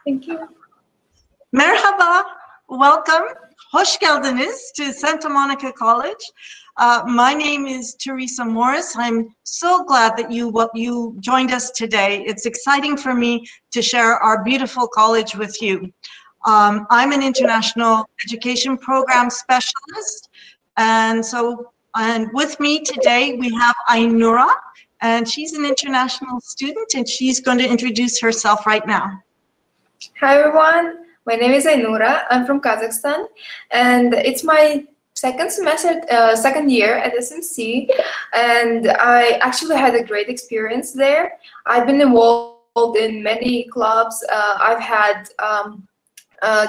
Thank you. Merhaba, welcome. Hoş geldiniz to Santa Monica College. My name is Teresa Morris. I'm so glad that you joined us today. It's exciting for me to share our beautiful college with you. I'm an international education program specialist, and with me today we have Aynura, and she's an international student, and she's going to introduce herself right now. Hi everyone, my name is Aynura. I'm from Kazakhstan, and it's my second year at SMC, and I actually had a great experience there. I've been involved in many clubs. I've had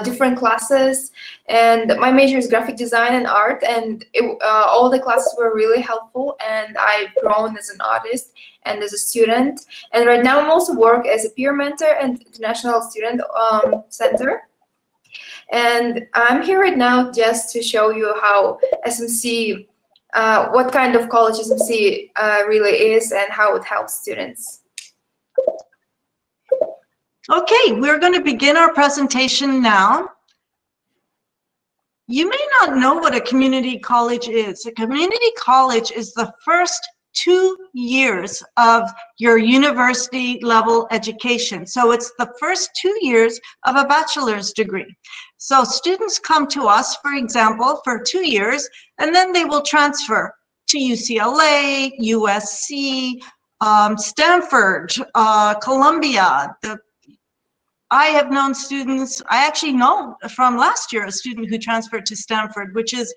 different classes, and my major is graphic design and art, and all the classes were really helpful, and I've grown as an artist and as a student. And right now I'm also work as a peer mentor and international student center. And I'm here right now just to show you how SMC, what kind of college SMC really is and how it helps students. Okay, we're going to begin our presentation now. You may not know what a community college is. A community college is the first 2 years of your university level education. So it's the first 2 years of a bachelor's degree. So students come to us, for example, for 2 years, and then they will transfer to UCLA, USC, Stanford, Columbia. I have known students, I actually know from last year a student who transferred to Stanford, which is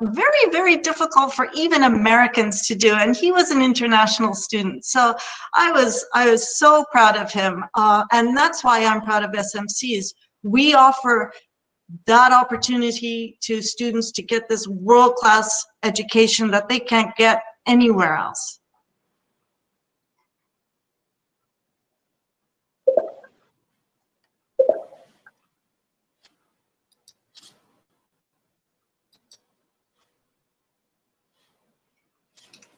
very, very difficult for even Americans to do, and he was an international student. So I was so proud of him, and that's why I'm proud of SMCs. We offer that opportunity to students to get this world-class education that they can't get anywhere else.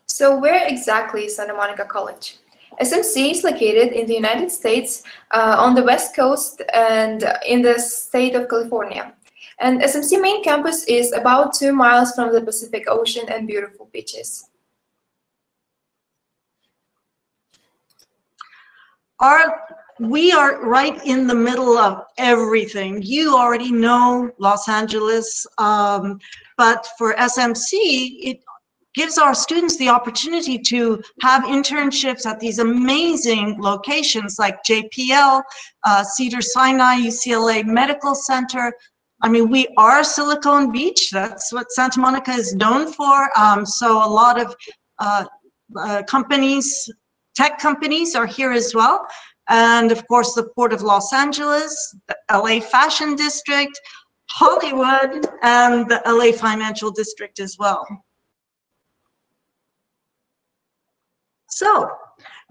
So where exactly is Santa Monica College? SMC is located in the United States on the West Coast and in the state of California. And SMC main campus is about 2 miles from the Pacific Ocean and beautiful beaches. We are right in the middle of everything. You already know Los Angeles, but for SMC, it gives our students the opportunity to have internships at these amazing locations like JPL, Cedars-Sinai, UCLA Medical Center. I mean, we are Silicon Beach. That's what Santa Monica is known for. So a lot of companies, tech companies are here as well. And of course, the Port of Los Angeles, the LA Fashion District, Hollywood, and the LA Financial District as well. So,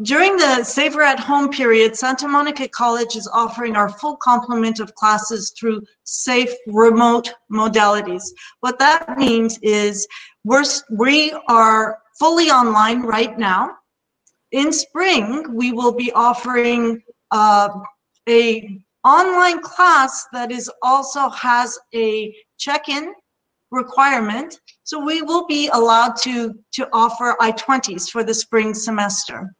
during the Safer at Home period, Santa Monica College is offering our full complement of classes through safe remote modalities. What that means is we are fully online right now. In spring, we will be offering a online class that is also has a check-in requirement. So we will be allowed to offer I-20s for the spring semester.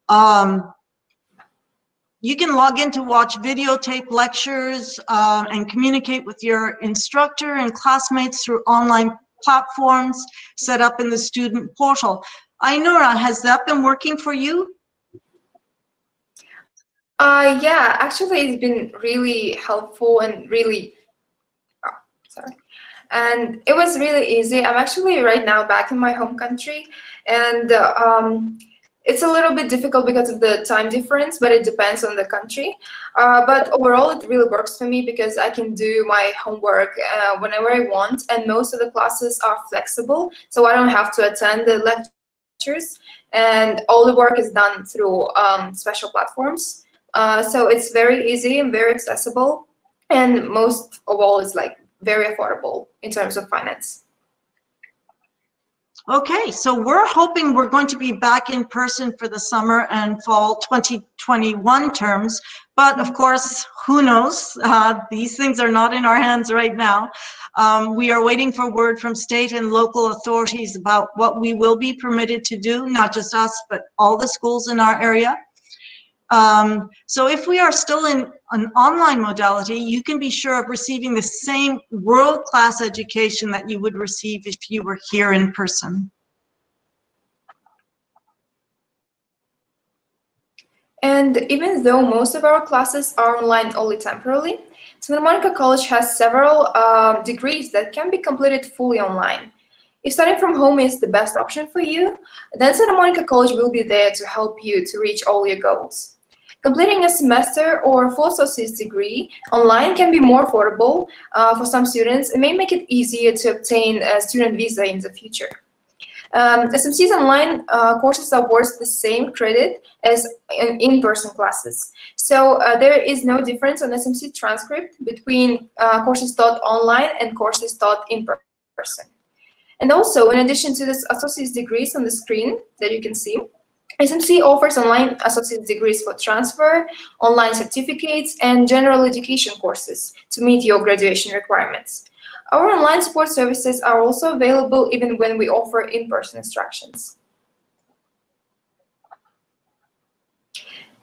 You can log in to watch videotape lectures and communicate with your instructor and classmates through online platforms set up in the student portal. Aynura, has that been working for you? Yeah, actually it's been really helpful and really, and it was really easy. I'm actually right now back in my home country, and it's a little bit difficult because of the time difference, but it depends on the country. But overall, it really works for me because I can do my homework whenever I want, and most of the classes are flexible, so I don't have to attend the lectures, and all the work is done through special platforms. So it's very easy and very accessible, and most of all, it's like very affordable in terms of finance. Okay, so we're hoping we're going to be back in person for the summer and fall 2021 terms, but of course, who knows? These things are not in our hands right now. We are waiting for word from state and local authorities about what we will be permitted to do, not just us, but all the schools in our area. So if we are still in an online modality, you can be sure of receiving the same world-class education that you would receive if you were here in person. And even though most of our classes are online only temporarily, Santa Monica College has several degrees that can be completed fully online. If studying from home is the best option for you, then Santa Monica College will be there to help you to reach all your goals. Completing a semester or full associate's degree online can be more affordable for some students. It may make it easier to obtain a student visa in the future. SMC's online courses are worth the same credit as in-person classes. So there is no difference on SMC transcript between courses taught online and courses taught in person. And also, in addition to this associate's degrees on the screen that you can see, SMC offers online associate's degrees for transfer, online certificates, and general education courses to meet your graduation requirements. Our online support services are also available even when we offer in-person instructions.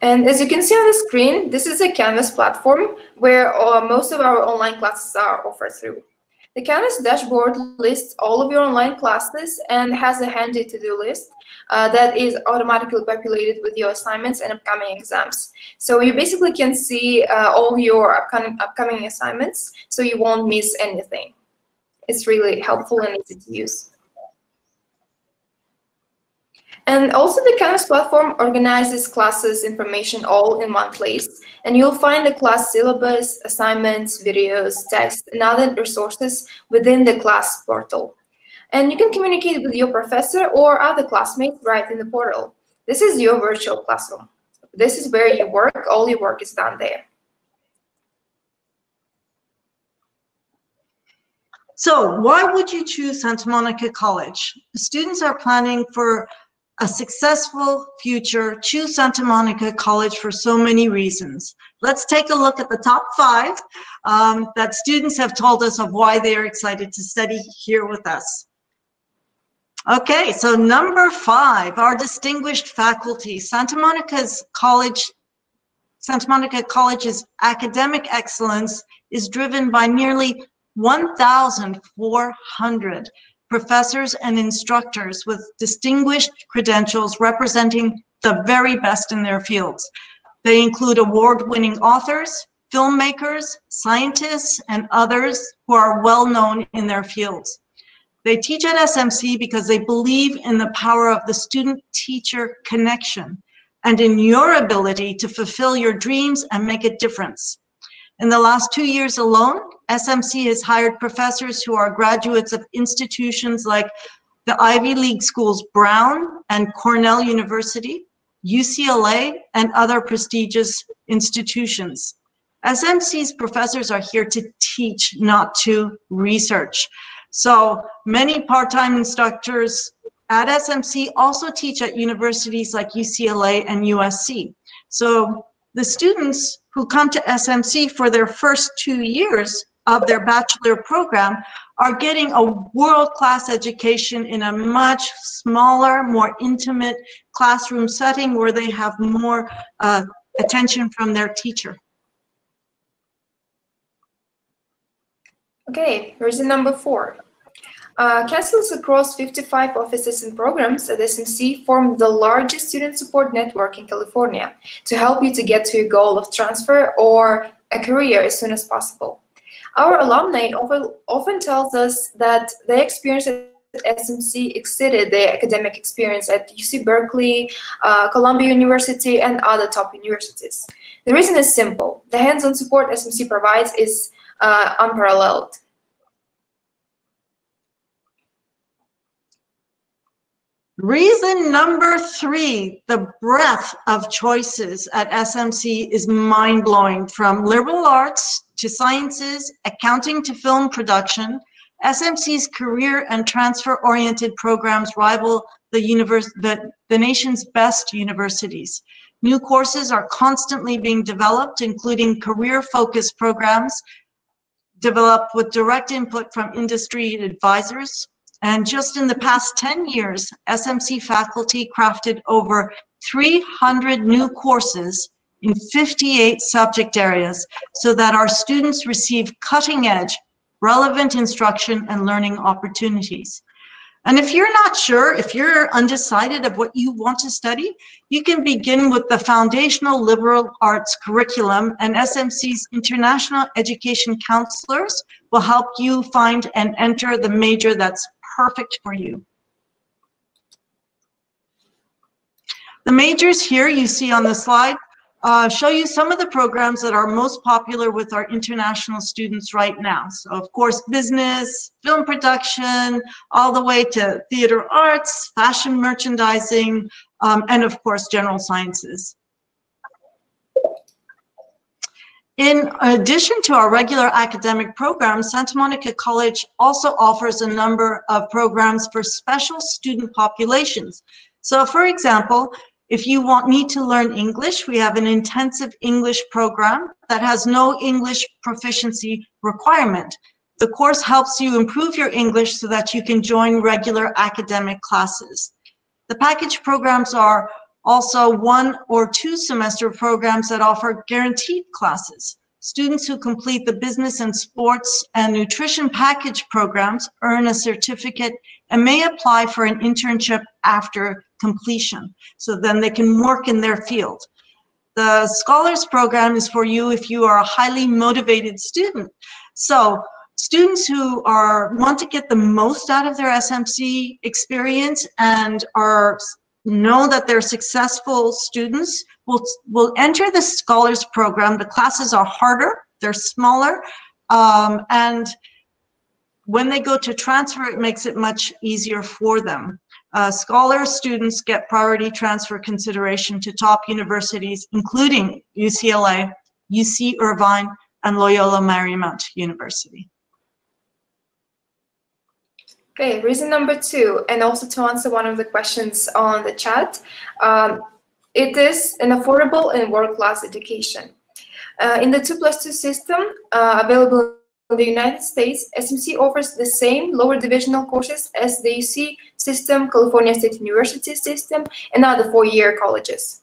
And as you can see on the screen, this is a Canvas platform where most of our online classes are offered through. The Canvas dashboard lists all of your online classes and has a handy to-do list that is automatically populated with your assignments and upcoming exams. So you basically can see all your upcoming assignments, so you won't miss anything. It's really helpful and easy to use. And also the Canvas platform organizes classes information all in one place, and you'll find the class syllabus, assignments, videos, text, and other resources within the class portal. And you can communicate with your professor or other classmates right in the portal. This is your virtual classroom. This is where you work. All your work is done there. So why would you choose Santa Monica College? Students are planning for a successful future. Choose Santa Monica College for so many reasons. Let's take a look at the top 5 that students have told us of why they are excited to study here with us. Okay, so number 5, our distinguished faculty. Santa Monica College's academic excellence is driven by nearly 1,400 professors and instructors with distinguished credentials representing the very best in their fields. They include award-winning authors, filmmakers, scientists, and others who are well known in their fields. They teach at SMC because they believe in the power of the student-teacher connection and in your ability to fulfill your dreams and make a difference. In the last 2 years alone, SMC has hired professors who are graduates of institutions like the Ivy League schools Brown and Cornell University, UCLA, and other prestigious institutions. SMC's professors are here to teach, not to research. So many part-time instructors at SMC also teach at universities like UCLA and USC. So the students who come to SMC for their first 2 years of their bachelor program are getting a world-class education in a much smaller, more intimate classroom setting where they have more attention from their teacher. Okay, reason number 4. Councils across 55 offices and programs at SMC form the largest student support network in California to help you to get to your goal of transfer or a career as soon as possible. Our alumni often tells us that their experience at SMC exceeded their academic experience at UC Berkeley, Columbia University, and other top universities. The reason is simple. The hands-on support SMC provides is unparalleled. Reason number 3, the breadth of choices at SMC is mind-blowing, from liberal arts to sciences, accounting to film production, SMC's career and transfer-oriented programs rival the nation's best universities. New courses are constantly being developed, including career-focused programs developed with direct input from industry advisors. And just in the past 10 years, SMC faculty crafted over 300 new courses in 58 subject areas so that our students receive cutting-edge, relevant instruction and learning opportunities. And if you're not sure, if you're undecided of what you want to study, you can begin with the foundational liberal arts curriculum, and SMC's international education counselors will help you find and enter the major that's perfect for you. The majors here you see on the slide show you some of the programs that are most popular with our international students right now. So of course, business, film production, all the way to theater arts, fashion merchandising, and of course, general sciences. In addition to our regular academic programs, Santa Monica College also offers a number of programs for special student populations. So for example, if you need to learn English, we have an intensive English program that has no English proficiency requirement. The course helps you improve your English so that you can join regular academic classes. The package programs are also 1 or 2 semester programs that offer guaranteed classes. Students who complete the business and sports and nutrition package programs earn a certificate and may apply for an internship after completion. So then they can work in their field. The Scholars Program is for you if you are a highly motivated student. So students who want to get the most out of their SMC experience and know that they're successful students will enter the Scholars Program. The classes are harder, they're smaller, and when they go to transfer, it makes it much easier for them. Scholar students get priority transfer consideration to top universities, including UCLA, UC Irvine, and Loyola Marymount University. Okay, reason number 2, and also to answer one of the questions on the chat, it is an affordable and world-class education. In the 2+2 system available in the United States, SMC offers the same lower divisional courses as the UC system, California State University system, and other 4-year colleges.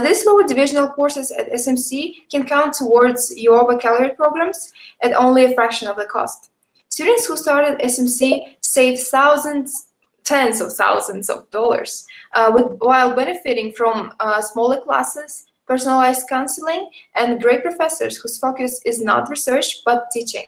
These lower divisional courses at SMC can count towards your baccalaureate programs at only a fraction of the cost. Students who start at SMC save tens of thousands of dollars while benefiting from smaller classes, personalized counseling, and great professors whose focus is not research but teaching.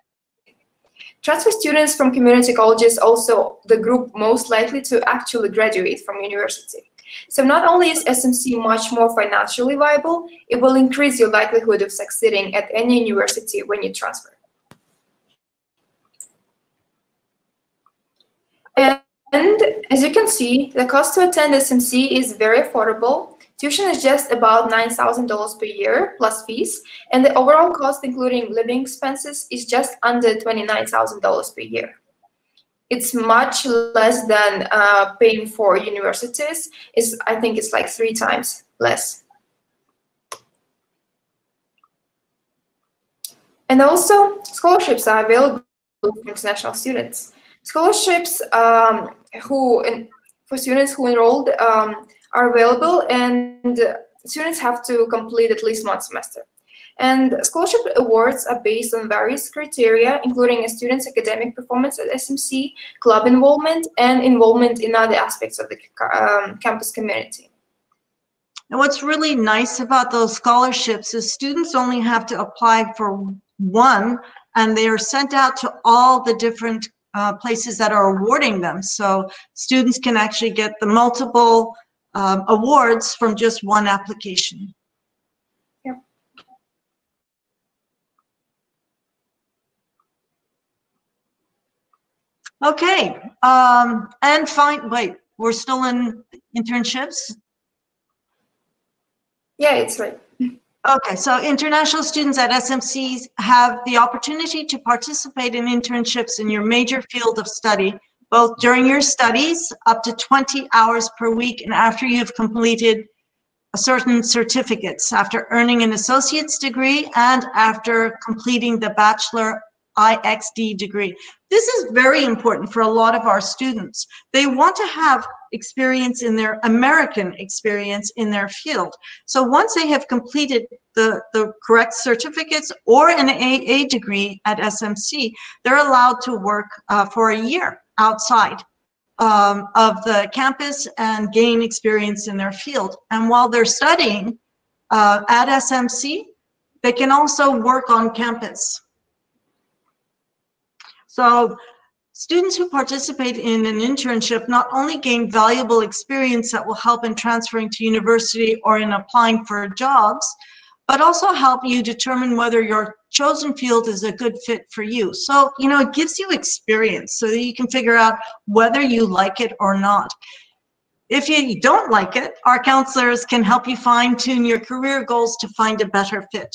Transfer students from community colleges also the group most likely to actually graduate from university. So not only is SMC much more financially viable, it will increase your likelihood of succeeding at any university when you transfer. And as you can see, the cost to attend SMC is very affordable. Tuition is just about $9,000 per year plus fees, and the overall cost, including living expenses, is just under $29,000 per year. It's much less than paying for universities. I think it's like 3 times less. And also, scholarships are available for international students. Scholarships for students who enrolled are available, and students have to complete at least 1 semester. And scholarship awards are based on various criteria, including a student's academic performance at SMC, club involvement, and involvement in other aspects of the campus community. And what's really nice about those scholarships is students only have to apply for 1, and they are sent out to all the different places that are awarding them. So students can actually get the multiple awards from just 1 application. Yep. Okay, wait, we're still in internships? Yeah, it's right. Okay, so international students at SMCs have the opportunity to participate in internships in your major field of study, both during your studies, up to 20 hours per week, and after you've completed certain certificates, after earning an associate's degree and after completing the bachelor IXD degree. This is very important for a lot of our students. They want to have experience in their American experience in their field. So once they have completed the correct certificates or an AA degree at SMC, they're allowed to work for a year outside of the campus and gain experience in their field. And while they're studying at SMC, they can also work on campus. So students who participate in an internship not only gain valuable experience that will help in transferring to university or in applying for jobs, but also help you determine whether your chosen field is a good fit for you. So, you know, it gives you experience so that you can figure out whether you like it or not. If you don't like it, our counselors can help you fine-tune your career goals to find a better fit.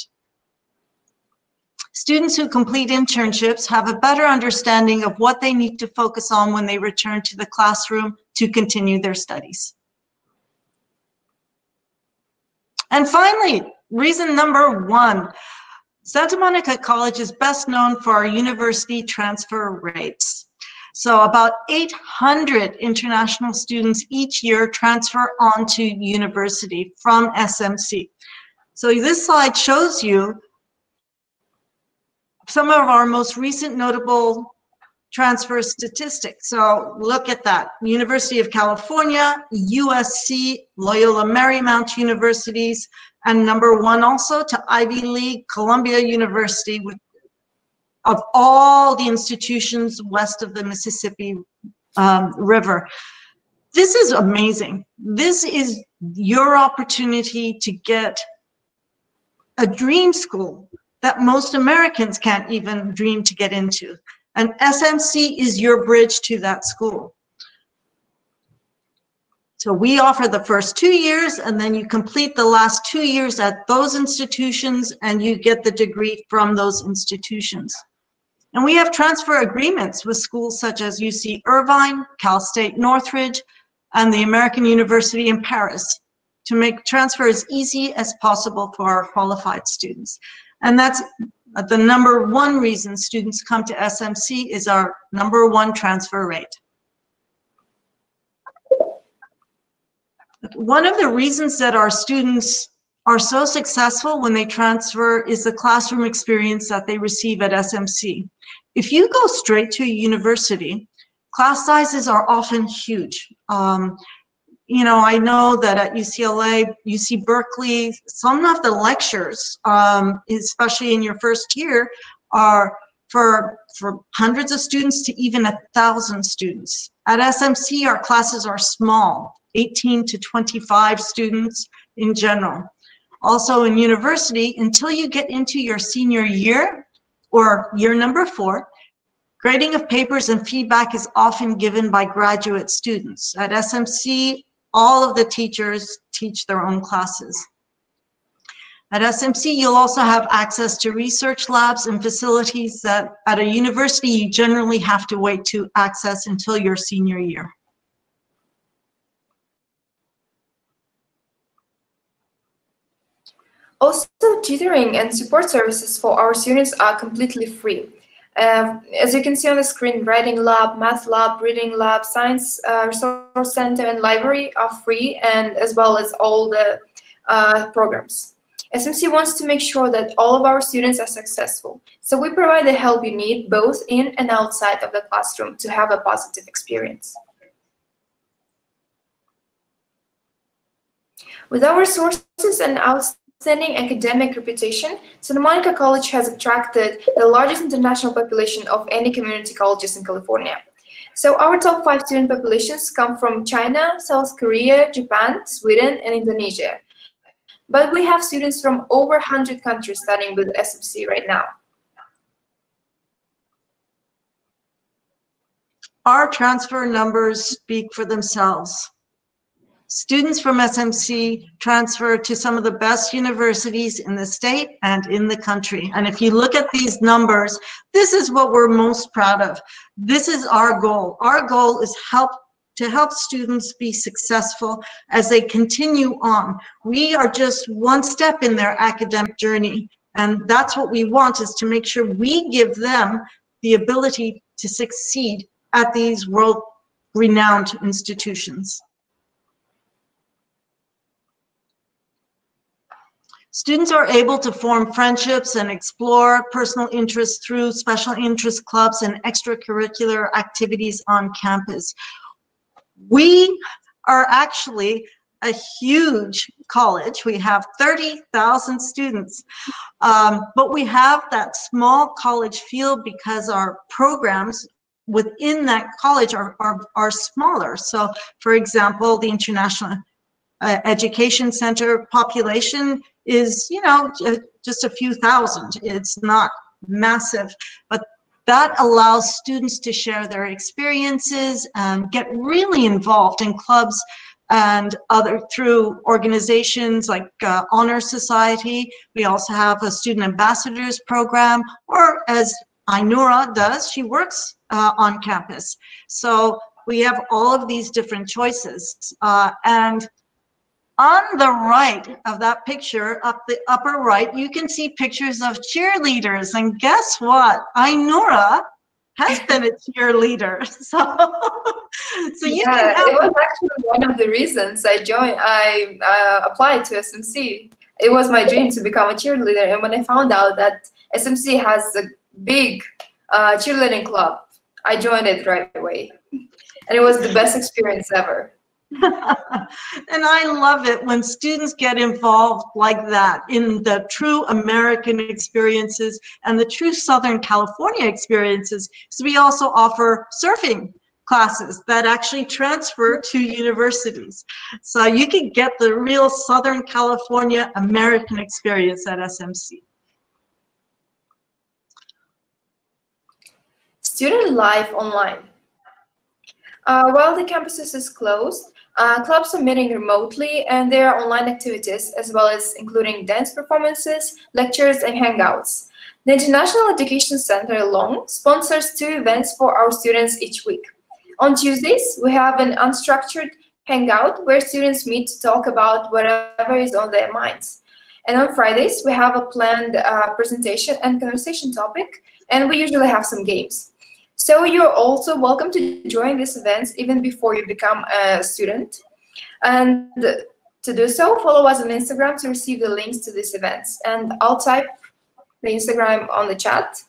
Students who complete internships have a better understanding of what they need to focus on when they return to the classroom to continue their studies. And finally, reason number 1, Santa Monica College is best known for our university transfer rates. So about 800 international students each year transfer onto university from SMC. So this slide shows you some of our most recent notable transfer statistics. So look at that. University of California, USC, Loyola Marymount Universities, and number 1 also to Ivy League, Columbia University, of all the institutions west of the Mississippi River. This is amazing. This is your opportunity to get a dream school that most Americans can't even dream to get into. And SMC is your bridge to that school. So we offer the first 2 years, and then you complete the last 2 years at those institutions, and you get the degree from those institutions. And we have transfer agreements with schools such as UC Irvine, Cal State Northridge, and the American University in Paris to make transfer as easy as possible for our qualified students. And that's the number 1 reason students come to SMC is our number 1 transfer rate. One of the reasons that our students are so successful when they transfer is the classroom experience that they receive at SMC. If you go straight to a university, class sizes are often huge. You know, I know that at UCLA, UC Berkeley, some of the lectures, especially in your first year, are for hundreds of students to even 1,000 students. At SMC, our classes are small, 18 to 25 students in general. Also in university, until you get into your senior year or year number 4, grading of papers and feedback is often given by graduate students. At SMC, all of the teachers teach their own classes. At SMC, you'll also have access to research labs and facilities that at a university you generally have to wait to access until your senior year. Also, tutoring and support services for our students are completely free. As you can see on the screen, writing lab, math lab, reading lab, science resource center, and library are free, and as well as all the programs. SMC wants to make sure that all of our students are successful. So we provide the help you need both in and outside of the classroom to have a positive experience. With our resources and outstanding academic reputation, Santa Monica College has attracted the largest international population of any community colleges in California. So our top 5 student populations come from China, South Korea, Japan, Sweden, and Indonesia. But we have students from over 100 countries studying with SMC right now. Our transfer numbers speak for themselves. Students from SMC transfer to some of the best universities in the state and in the country. And if you look at these numbers, this is what we're most proud of. This is our goal. Our goal is to help students be successful as they continue on. We are just one step in their academic journey, and that's what we want, is to make sure we give them the ability to succeed at these world-renowned institutions. Students are able to form friendships and explore personal interests through special interest clubs and extracurricular activities on campus. We are actually a huge college. We have 30,000 students, but we have that small college feel because our programs within that college are smaller. So, for example, the International Education Center population is, you know, just a few thousand. It's not massive, but that allows students to share their experiences and get really involved in clubs and through organizations like Honor Society. We also have a student ambassadors program, or as Ainura does, she works on campus. So we have all of these different choices. And on the right of that picture, up the upper right, you can see pictures of cheerleaders. And guess what? Ainura has been a cheerleader. So you can have, it was actually one of the reasons I applied to SMC. It was my dream to become a cheerleader. And when I found out that SMC has a big cheerleading club, I joined it right away. And it was the best experience ever. And I love it when students get involved like that in the true American experiences and the true Southern California experiences. So we also offer surfing classes that actually transfer to universities. So you can get the real Southern California American experience at SMC. Student life online. While the campuses is closed, clubs are meeting remotely, and there are online activities as well as including dance performances, lectures, and hangouts. The International Education Center alone sponsors 2 events for our students each week. On Tuesdays, we have an unstructured hangout where students meet to talk about whatever is on their minds. And on Fridays, we have a planned presentation and conversation topic, and we usually have some games. So you're also welcome to join these events even before you become a student. And to do so, follow us on Instagram to receive the links to these events. And I'll type the Instagram on the chat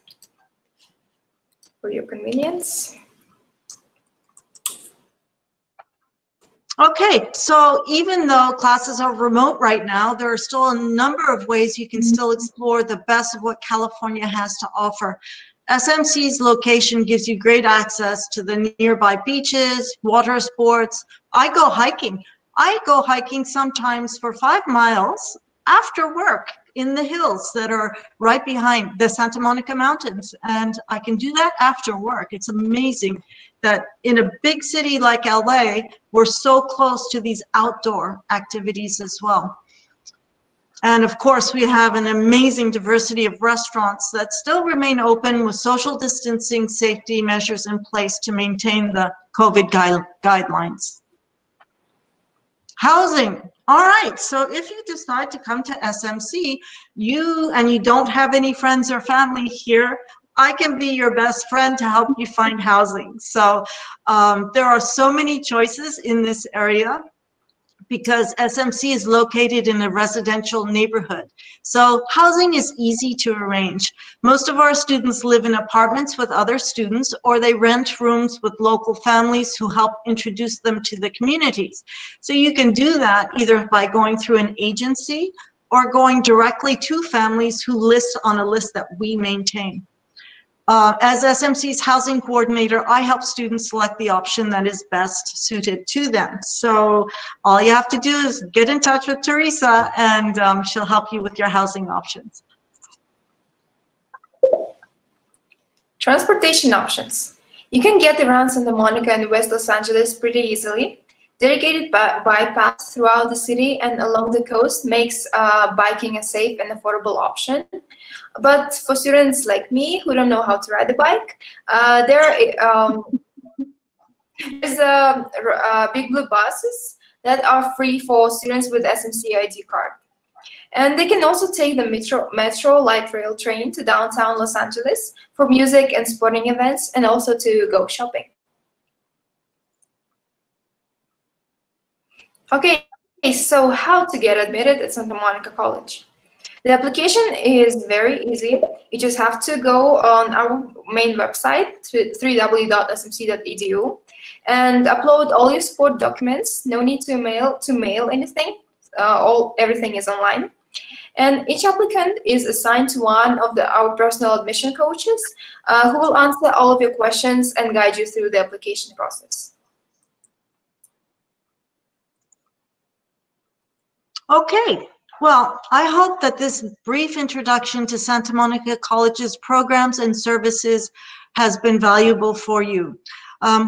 for your convenience. Okay, so even though classes are remote right now, there are still a number of ways you can still explore the best of what California has to offer. SMC's location gives you great access to the nearby beaches, water sports. I go hiking. I go hiking sometimes for 5 miles after work in the hills that are right behind the Santa Monica Mountains. And I can do that after work. It's amazing that in a big city like LA, we're so close to these outdoor activities as well. And of course, we have an amazing diversity of restaurants that still remain open with social distancing safety measures in place to maintain the COVID guidelines. Housing. All right, so if you decide to come to SMC, you don't have any friends or family here, I can be your best friend to help you find housing. So there are so many choices in this area, because SMC is located in a residential neighborhood. So housing is easy to arrange. Most of our students live in apartments with other students, or they rent rooms with local families who help introduce them to the communities. So you can do that either by going through an agency or going directly to families who list on a list that we maintain. As SMC's housing coordinator, I help students select the option that is best suited to them. So all you have to do is get in touch with Teresa, and she'll help you with your housing options. Transportation options. You can get around Santa Monica and West Los Angeles pretty easily. Dedicated bike paths throughout the city and along the coast makes biking a safe and affordable option. But for students like me who don't know how to ride a bike, there's big blue buses that are free for students with SMC ID card. And they can also take the Metro Light Rail train to downtown Los Angeles for music and sporting events, and also to go shopping. Okay, so how to get admitted at Santa Monica College? The application is very easy. You just have to go on our main website, www.smc.edu, and upload all your support documents. No need to mail anything. Everything is online. And each applicant is assigned to one of our personal admission coaches who will answer all of your questions and guide you through the application process. Okay, well, I hope that this brief introduction to Santa Monica College's programs and services has been valuable for you.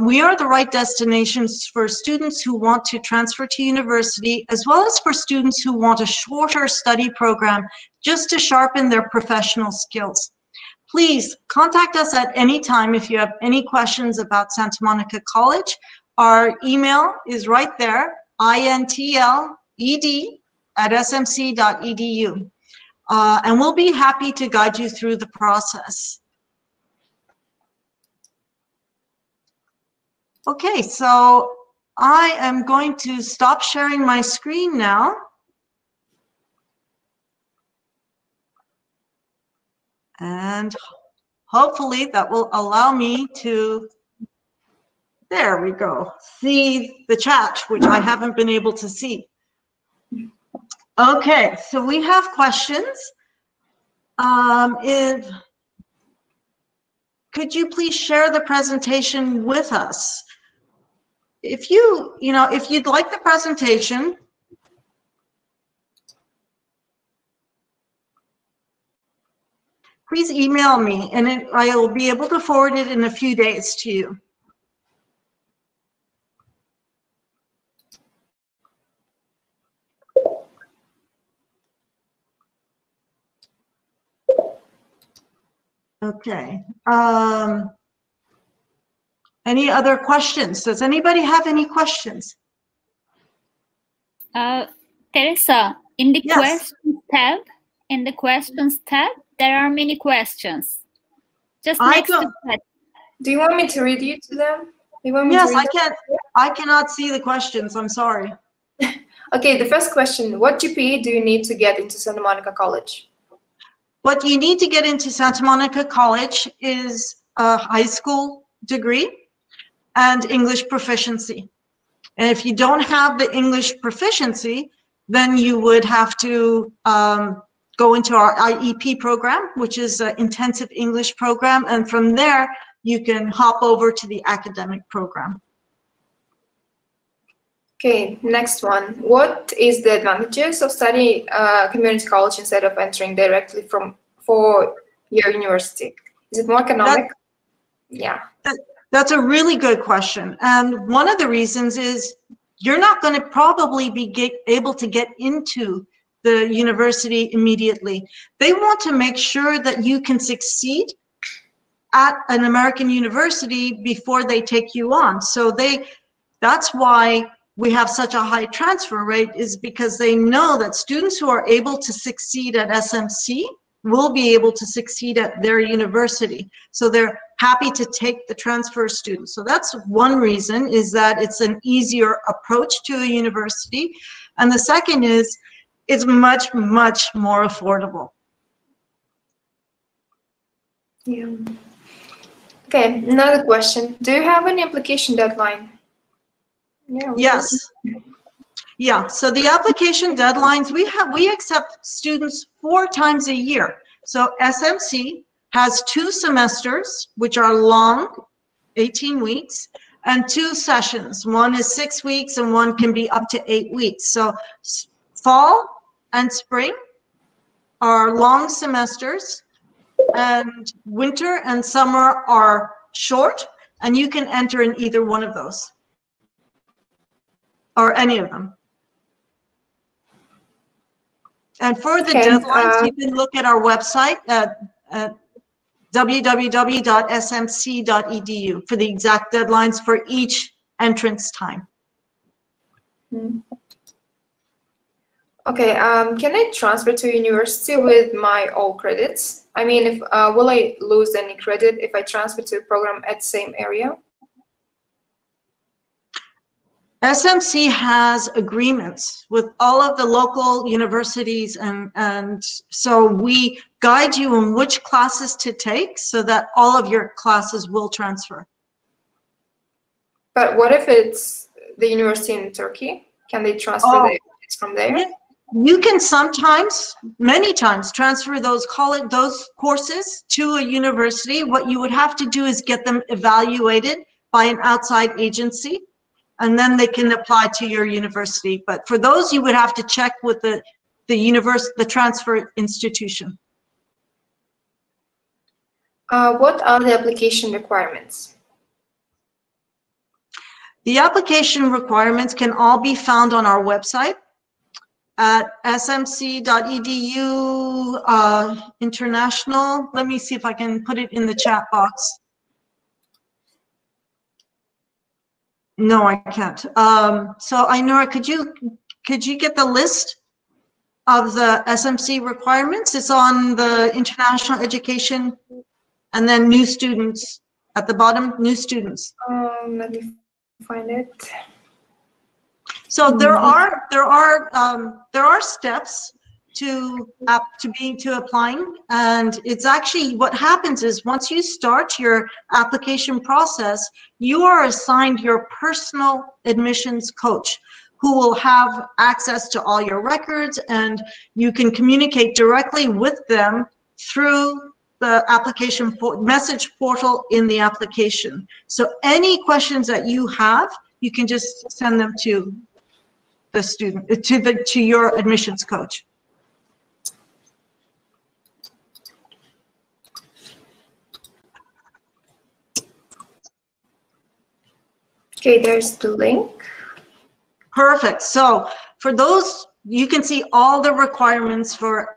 We are the right destinations for students who want to transfer to university, as well as for students who want a shorter study program just to sharpen their professional skills. Please contact us at any time if you have any questions about Santa Monica College. Our email is right there, intled@smc.edu. And we'll be happy to guide you through the process. Okay, so I am going to stop sharing my screen now. And hopefully that will allow me to, there we go, see the chat, which I haven't been able to see. Okay, so we have questions. Could you please share the presentation with us? If you'd like the presentation, please email me, and I will be able to forward it in a few days to you. Okay. Any other questions? Does anybody have any questions? Teresa, in the Yes. questions tab, there are many questions. Just next to that. Do you want me to read you to them? Yes, I cannot see the questions. I'm sorry. Okay, the first question: what GPA do you need to get into Santa Monica College? What you need to get into Santa Monica College is a high school degree and English proficiency. And if you don't have the English proficiency, then you would have to go into our IEP program, which is an intensive English program. And from there, you can hop over to the academic program. Okay, next one. What is the advantages of studying community college instead of entering directly for your university? Is it more economic? That's a really good question. And one of the reasons is you're not going to probably be able to get into the university immediately. They want to make sure that you can succeed at an American university before they take you on. So that's why we have such a high transfer rate, is because they know that students who are able to succeed at SMC will be able to succeed at their university. So they're happy to take the transfer students. So that's one reason, is that it's an easier approach to a university. And the second is it's much, much more affordable. Yeah. Okay, another question. Do you have any application deadline? Yes. Yeah, so the application deadlines, we accept students 4 times a year. So SMC has 2 semesters, which are long, 18 weeks, and 2 sessions. One is 6 weeks and one can be up to 8 weeks. So fall and spring are long semesters, and winter and summer are short, and you can enter in either one of those. or any of them. And for the Okay, deadlines, you can look at our website at www.smc.edu for the exact deadlines for each entrance time. Okay, can I transfer to university with my all credits? I mean, if will I lose any credit if I transfer to a program at the same area? SMC has agreements with all of the local universities, and so we guide you on which classes to take so that all of your classes will transfer. But what if it's the university in Turkey? Can they transfer the credits from there? Yeah. You can sometimes, many times, transfer those courses to a university. What you would have to do is get them evaluated by an outside agency, and then they can apply to your university. But for those, you would have to check with the transfer institution. What are the application requirements? The application requirements can all be found on our website at smc.edu international. Let me see if I can put it in the chat box. No, I can't. So Ainura, could you get the list of the SMC requirements? It's on the international education, and then new students at the bottom, new students. Let me find it. So there are steps to applying, and it's actually what happens is once you start your application process, you are assigned your personal admissions coach who will have access to all your records, and you can communicate directly with them through the application message portal in the application. So any questions that you have, you can just send them to the student, to your admissions coach. Okay, there's the link. Perfect. So for those, you can see all the requirements for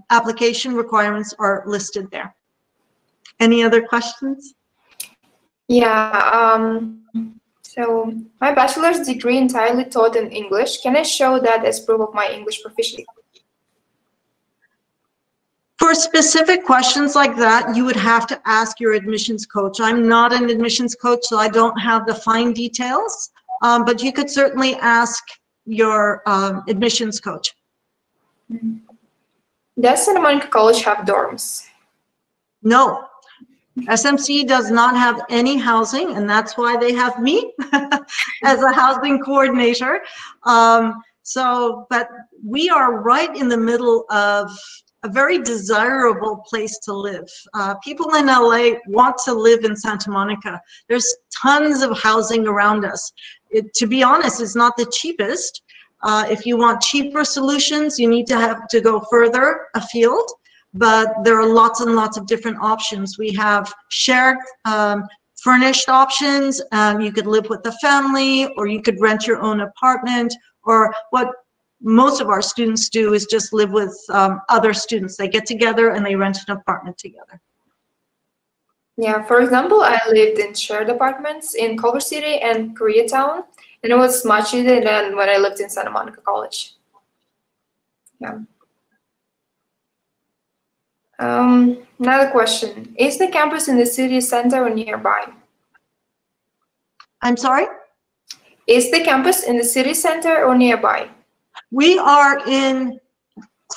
application requirements are listed there. Any other questions? Yeah. So my bachelor's degree entirely taught in English. Can I show that as proof of my English proficiency? For specific questions like that, you would have to ask your admissions coach. I'm not an admissions coach, so I don't have the fine details, but you could certainly ask your admissions coach. Does Santa Monica College have dorms? No. SMC does not have any housing, and that's why they have me as a housing coordinator. But we are right in the middle of a very desirable place to live. People in LA want to live in Santa Monica. There's tons of housing around us. To be honest, it's not the cheapest. If you want cheaper solutions, you need to have to go further afield. But there are lots and lots of different options. We have shared furnished options. You could live with a family, or you could rent your own apartment, or what most of our students do is just live with other students. They get together and they rent an apartment together. Yeah, for example, I lived in shared apartments in Culver City and Koreatown, and it was much easier than when I lived in Santa Monica College. Yeah. Another question. Is the campus in the city center or nearby? I'm sorry? Is the campus in the city center or nearby? We are in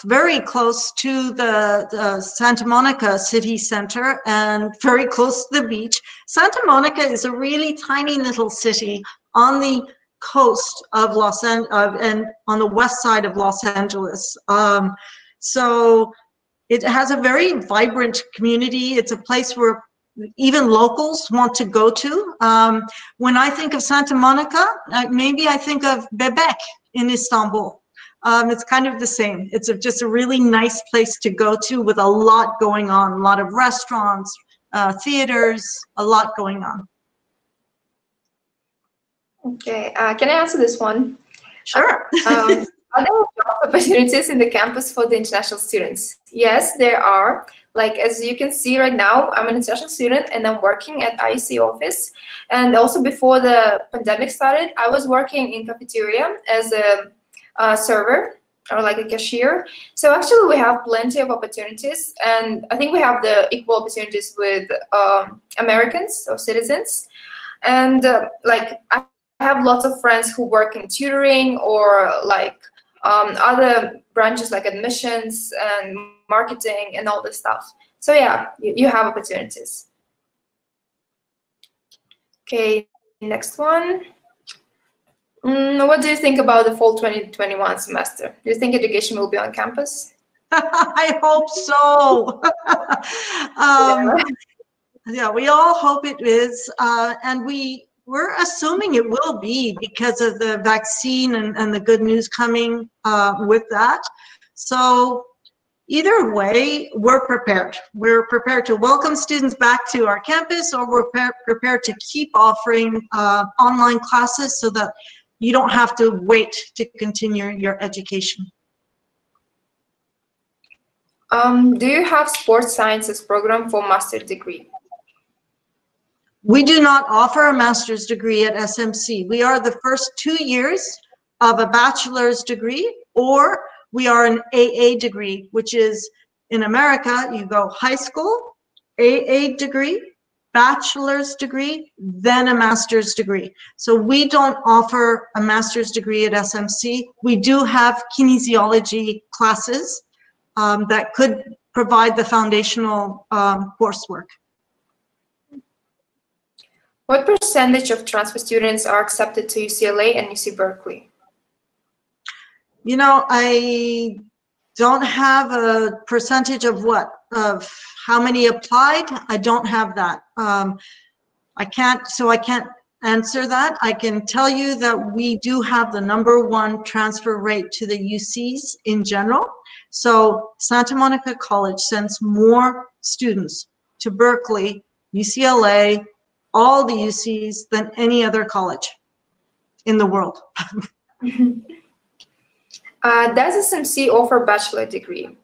very close to the Santa Monica city center and very close to the beach. Santa Monica is a really tiny little city on the coast of Los Angeles and on the west side of Los Angeles. So it has a very vibrant community. It's a place where even locals want to go to. When I think of Santa Monica, maybe I think of Bebek in Istanbul. It's kind of the same. It's just a really nice place to go to with a lot going on, a lot of restaurants, theaters, a lot going on. Okay, can I answer this one? Sure. Are there job opportunities in the campus for the international students? Yes, there are. Like, as you can see right now, I'm an international student and I'm working at IEC office. And also before the pandemic started, I was working in cafeteria as a server or like a cashier. So actually we have plenty of opportunities, and I think we have the equal opportunities with Americans or citizens. And like, I have lots of friends who work in tutoring or like other branches like admissions and marketing and all this stuff. So yeah, you have opportunities. Okay, next one. What do you think about the fall 2021 semester? Do you think education will be on campus? I hope so. Yeah, we all hope it is, and we're assuming it will be because of the vaccine and the good news coming with that. So either way, we're prepared. We're prepared to welcome students back to our campus, or we're prepared to keep offering online classes so that you don't have to wait to continue your education. Do you have sports sciences program for master's degree? We do not offer a master's degree at SMC. We are the first 2 years of a bachelor's degree, or we are an AA degree, which is in America, you go high school, AA degree, bachelor's degree, then a master's degree. So we don't offer a master's degree at SMC. We do have kinesiology classes that could provide the foundational coursework. What percentage of transfer students are accepted to UCLA and UC Berkeley? You know, I don't have a percentage of how many applied. I don't have that. I can't answer that. I can tell you that we do have the #1 transfer rate to the UCs in general. So Santa Monica College sends more students to Berkeley, UCLA, all the UCs than any other college in the world. Does SMC offer bachelor degree?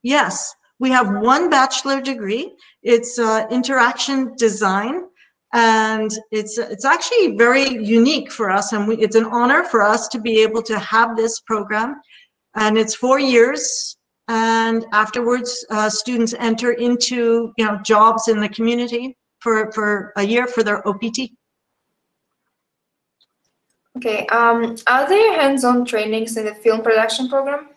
Yes, we have one bachelor degree. It's interaction design, and it's actually very unique for us, and it's an honor for us to be able to have this program. And it's 4 years, and afterwards students enter into jobs in the community for a year for their OPT. Okay, are there hands-on trainings in the film production program?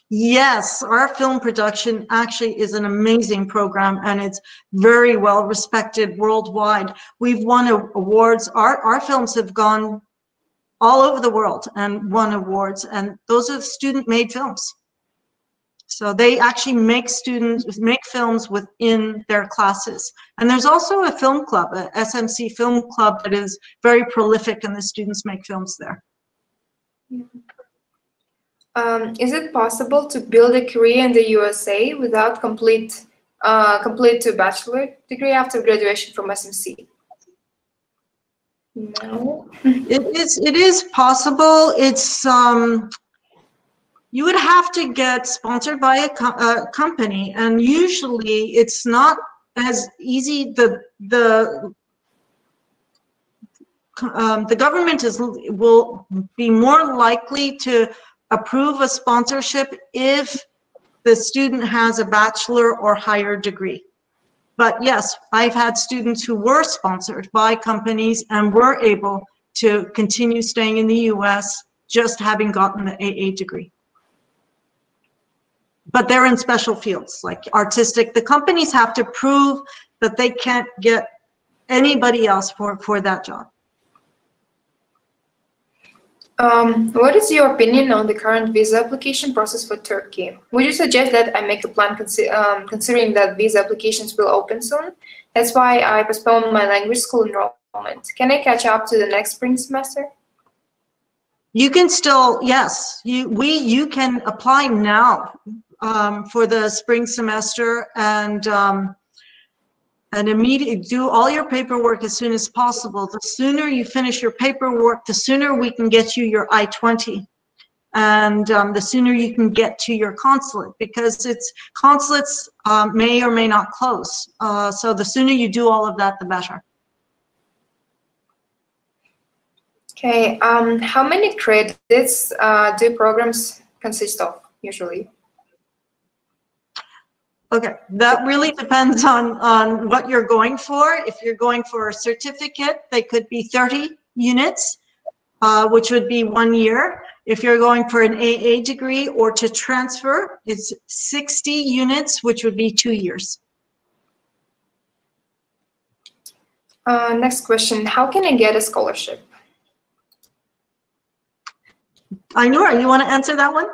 Yes, our film production actually is an amazing program, and it's very well respected worldwide. We've won awards. Our films have gone all over the world and won awards, and those are student-made films. So they actually make films within their classes. And there's also a film club, a SMC film club, that is very prolific, and the students make films there. Is it possible to build a career in the USA without complete to bachelor degree after graduation from SMC? No. It is possible. It's you would have to get sponsored by a company, and usually it's not as easy. The government will be more likely to approve a sponsorship if the student has a bachelor or higher degree. But yes, I've had students who were sponsored by companies and were able to continue staying in the US just having gotten the AA degree. But they're in special fields like artistic. The companies have to prove that they can't get anybody else for that job. What is your opinion on the current visa application process for Turkey? Would you suggest that I make a plan considering that visa applications will open soon? That's why I postponed my language school enrollment. Can I catch up to the next spring semester? You can still, yes, you can apply now for the spring semester, and and immediately do all your paperwork as soon as possible. The sooner you finish your paperwork, the sooner we can get you your I-20. And the sooner you can get to your consulate, because consulates may or may not close. So the sooner you do all of that, the better. Okay, how many credits do programs consist of usually? Okay, that really depends on what you're going for. If you're going for a certificate, they could be 30 units, which would be 1 year. If you're going for an AA degree or to transfer, it's 60 units, which would be 2 years. Next question, how can I get a scholarship? Ainura, you want to answer that one?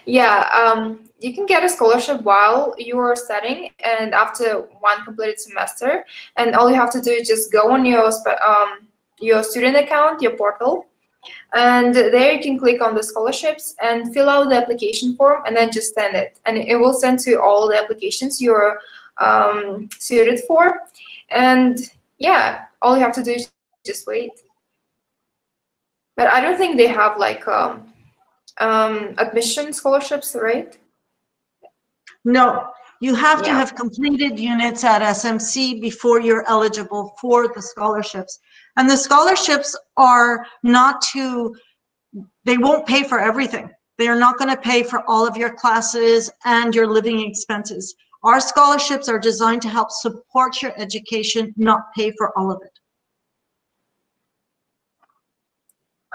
Yeah, you can get a scholarship while you are studying and after one completed semester. And all you have to do is just go on your student account, your portal, and there you can click on the scholarships and fill out the application form and then just send it. And it will send to all the applications you're suited for. And yeah, all you have to do is just wait. But I don't think they have like admission scholarships, right? No, you have to have completed units at SMC before you're eligible for the scholarships. And the scholarships are not they won't pay for everything. They are not going to pay for all of your classes and your living expenses. Our scholarships are designed to help support your education, not pay for all of it.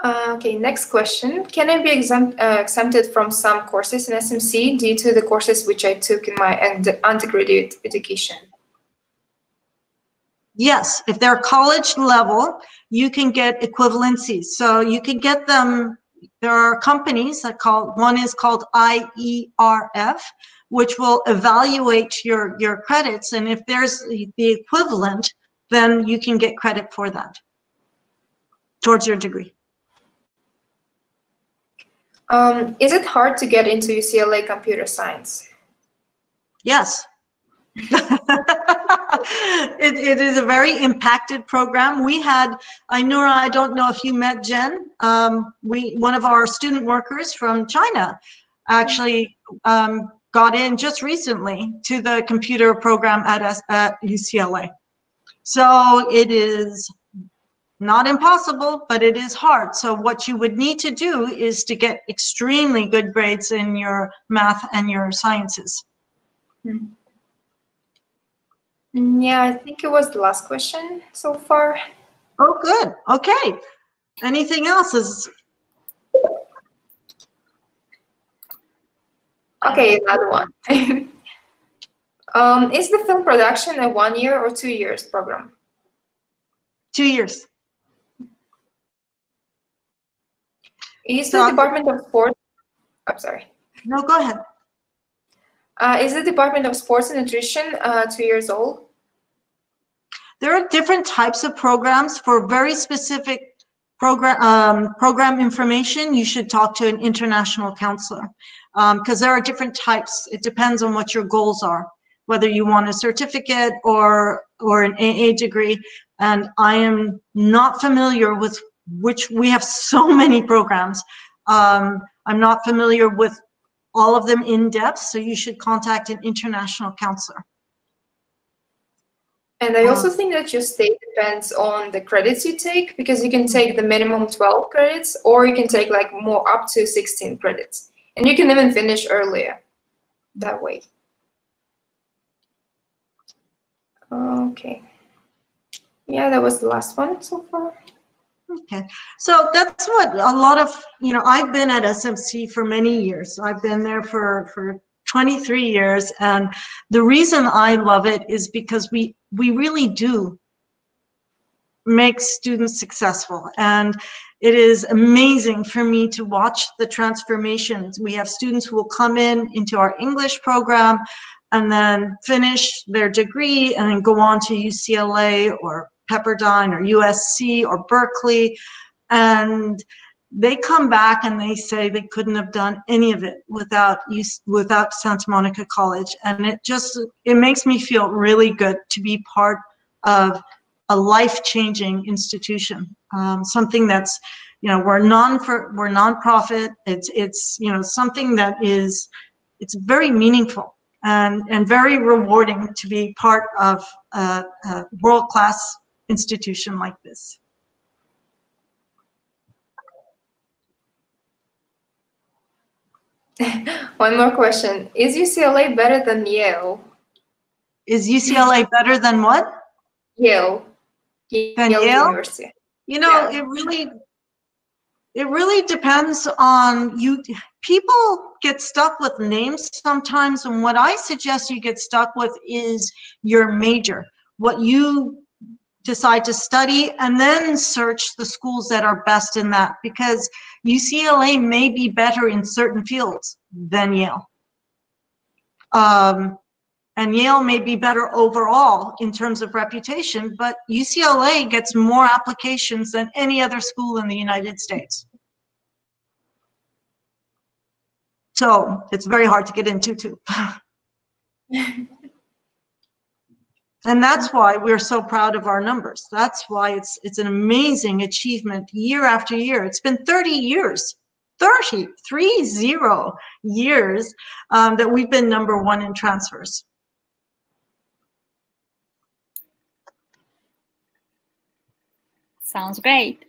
Okay, next question. Can I be exempted from some courses in SMC due to the courses which I took in my undergraduate education? Yes, if they're college level, you can get equivalencies. So you can get them, there are companies that one is called IEFT, which will evaluate your credits. And if there's the equivalent, then you can get credit for that towards your degree. Is it hard to get into UCLA computer science? Yes. It is a very impacted program. We had, Ainura, I don't know if you met Jen, one of our student workers from China actually got in just recently to the computer program at UCLA. So it is not impossible, but it is hard. So what you would need to do is to get extremely good grades in your math and your sciences. Yeah, I think it was the last question so far. Oh, good. Okay. Anything else? Okay, another one. Is the film production a 1 year or 2 years program? 2 years. Is the Department of Sports, I'm sorry. No, go ahead. Is the Department of Sports and Nutrition 2 years old? There are different types of programs. For very specific program information, you should talk to an international counselor, because there are different types. It depends on what your goals are, whether you want a certificate or an AA degree. And I am not familiar with we have so many programs. I'm not familiar with all of them in depth, so you should contact an international counselor. And I also think that your state depends on the credits you take, because you can take the minimum 12 credits, or you can take like more up to 16 credits. And you can even finish earlier that way. Okay. Yeah, that was the last one so far. Okay, so that's what a lot of, I've been at SMC for many years. I've been there for 23 years, and the reason I love it is because we really do make students successful, and it is amazing for me to watch the transformations. We have students who will come into our English program and then finish their degree and then go on to UCLA or Pepperdine or USC or Berkeley, and they come back and they say they couldn't have done any of it without Santa Monica College. And it makes me feel really good to be part of a life-changing institution, something that's, we're nonprofit. It's something that it's very meaningful and very rewarding to be part of a world-class institution like this. One more question. Is UCLA better than Yale? Is UCLA better than what? Yale. Than Yale? University. Yeah. It really depends on you. People get stuck with names sometimes, and what I suggest you get stuck with is your major, what you decide to study, and then search the schools that are best in that, because UCLA may be better in certain fields than Yale. And Yale may be better overall in terms of reputation, but UCLA gets more applications than any other school in the United States. So it's very hard to get into too. And that's why we're so proud of our numbers. That's why it's an amazing achievement year after year. It's been 30 years, 30 years that we've been #1 in transfers. Sounds great.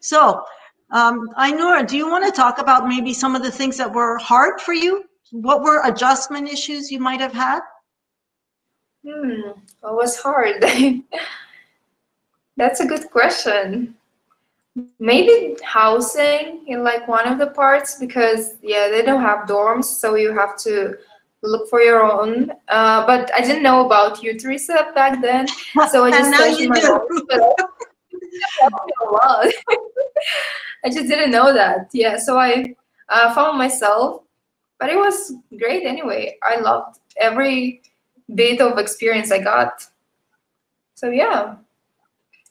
So, Ainura, do you want to talk about maybe some of the things that were hard for you? What were adjustment issues you might have had? What was hard? That's a good question. Maybe housing in like one of the parts, because they don't have dorms, so you have to look for your own. But I didn't know about youth reset back then, so I just searched my own. A lot. I just didn't know that. Yeah, so I found myself, but it was great anyway. I loved every bit of experience I got. So yeah,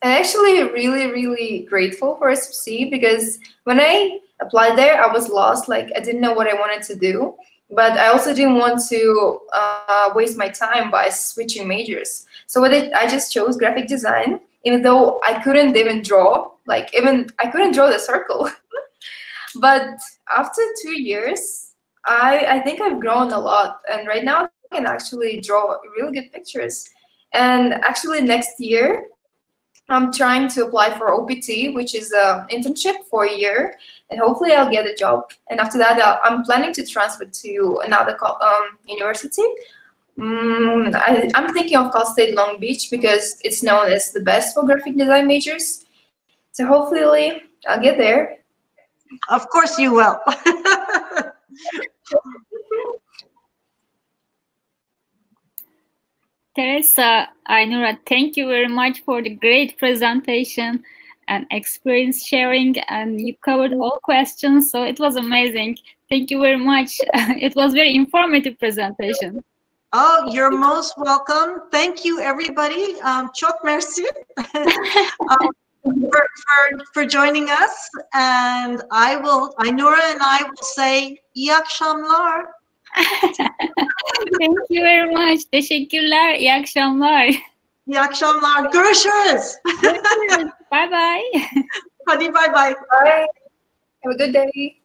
I'm actually really grateful for SFC, because when I applied there, I was lost. Like, I didn't know what I wanted to do, but I also didn't want to waste my time by switching majors. So I just chose graphic design, even though I couldn't even draw. Like, I couldn't draw the circle. But after 2 years, I think I've grown a lot, and right now I can actually draw really good pictures. And actually next year, I'm trying to apply for OPT, which is an internship for a year, and hopefully I'll get a job. And after that, I'm planning to transfer to another university. I'm thinking of Cal State Long Beach, because it's known as the best for graphic design majors. So hopefully I'll get there. Of course you will. Teresa, Ainura, thank you very much for the great presentation and experience sharing, and you covered all questions, so it was amazing. Thank you very much. It was very informative presentation. Oh, you're most welcome. Thank you, everybody. Çok merci for joining us. And Ainura and I will say iyi akşamlar. Thank you very much. Teşekkürler. İyi akşamlar. İyi akşamlar. Görüşürüz. Bye bye. Hadi bye bye. Bye. Have a good day.